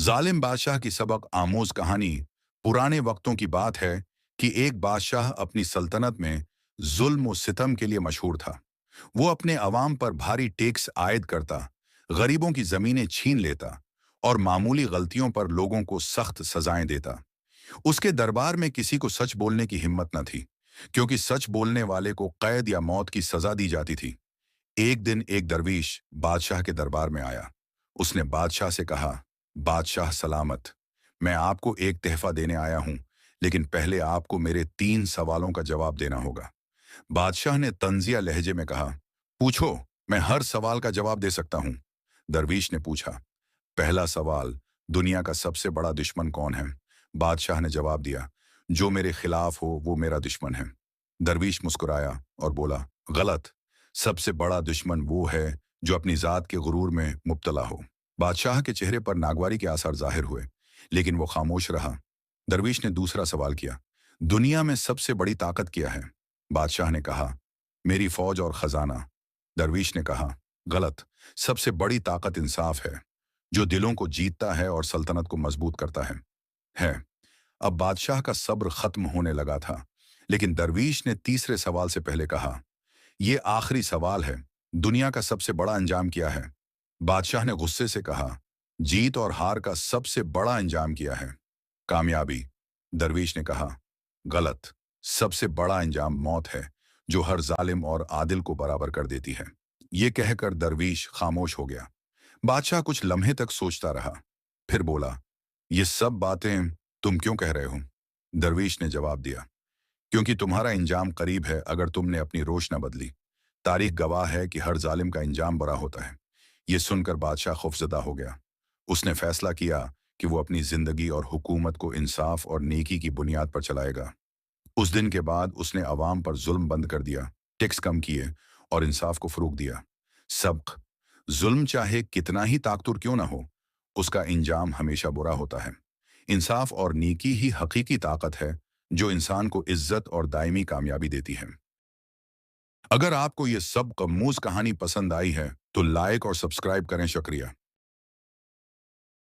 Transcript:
जालिम बादशाह की सबक आमोज कहानी पुराने वक्तों की बात है कि एक बादशाह अपनी सल्तनत में जुल्म और सितम के लिए मशहूर था। वो अपने अवाम पर भारी टैक्स आयद करता, गरीबों की जमीनें छीन लेता और मामूली गलतियों पर लोगों को सख्त सजाएं देता। उसके दरबार में किसी को सच बोलने की हिम्मत न थी, क्योंकि सच बोलने वाले को कैद या मौत की सजा दी जाती थी। एक दिन एक दरवीश बादशाह के दरबार में आया। उसने बादशाह से कहा, बादशाह सलामत, मैं आपको एक तहफा देने आया हूं, लेकिन पहले आपको मेरे 3 सवालों का जवाब देना होगा। बादशाह ने तंजिया लहजे में कहा, पूछो, मैं हर सवाल का जवाब दे सकता हूं। दरवीश ने पूछा, पहला सवाल, दुनिया का सबसे बड़ा दुश्मन कौन है? बादशाह ने जवाब दिया, जो मेरे खिलाफ हो वो मेरा दुश्मन है। दरवीश मुस्कुराया और बोला, गलत। सबसे बड़ा दुश्मन वो है जो अपनी जात के गुरूर में मुब्तला हो। बादशाह के चेहरे पर नागवारी के आसार जाहिर हुए, लेकिन वो खामोश रहा। दरवीश ने दूसरा सवाल किया, दुनिया में सबसे बड़ी ताकत क्या है? बादशाह ने कहा, मेरी फौज और खजाना। दरवीश ने कहा, गलत। सबसे बड़ी ताकत इंसाफ है, जो दिलों को जीतता है और सल्तनत को मजबूत करता है। अब बादशाह का सब्र खत्म होने लगा था, लेकिन दरवीश ने तीसरे सवाल से पहले कहा, ये आखिरी सवाल है, दुनिया का सबसे बड़ा अंजाम क्या है? बादशाह ने गुस्से से कहा, जीत और हार का सबसे बड़ा अंजाम क्या है? कामयाबी। दरवीश ने कहा, गलत। सबसे बड़ा अंजाम मौत है, जो हर जालिम और आदिल को बराबर कर देती है। ये कहकर दरवीश खामोश हो गया। बादशाह कुछ लम्हे तक सोचता रहा, फिर बोला, ये सब बातें तुम क्यों कह रहे हो? दरवीश ने जवाब दिया, क्योंकि तुम्हारा इंजाम करीब है अगर तुमने अपनी रोश न बदली। तारीख गवाह है कि हर जालिम का इंजाम बुरा होता है। ये सुनकर बादशाह खौफजदा हो गया। उसने फैसला किया कि वो अपनी जिंदगी और हुकूमत को इंसाफ और नेकी की बुनियाद पर चलाएगा। उस दिन के बाद उसने अवाम पर जुल्म बंद कर दिया, टैक्स कम किए और इंसाफ को फरोग दिया। सबक, जुल्म चाहे कितना ही ताकतवर क्यों ना हो, उसका इंजाम हमेशा बुरा होता है। इंसाफ और नेकी ही हकीकी ताकत है, जो इंसान को इज्जत और दायमी कामयाबी देती है। अगर आपको ये सब कमूज कहानी पसंद आई है तो लाइक और सब्सक्राइब करें। शुक्रिया।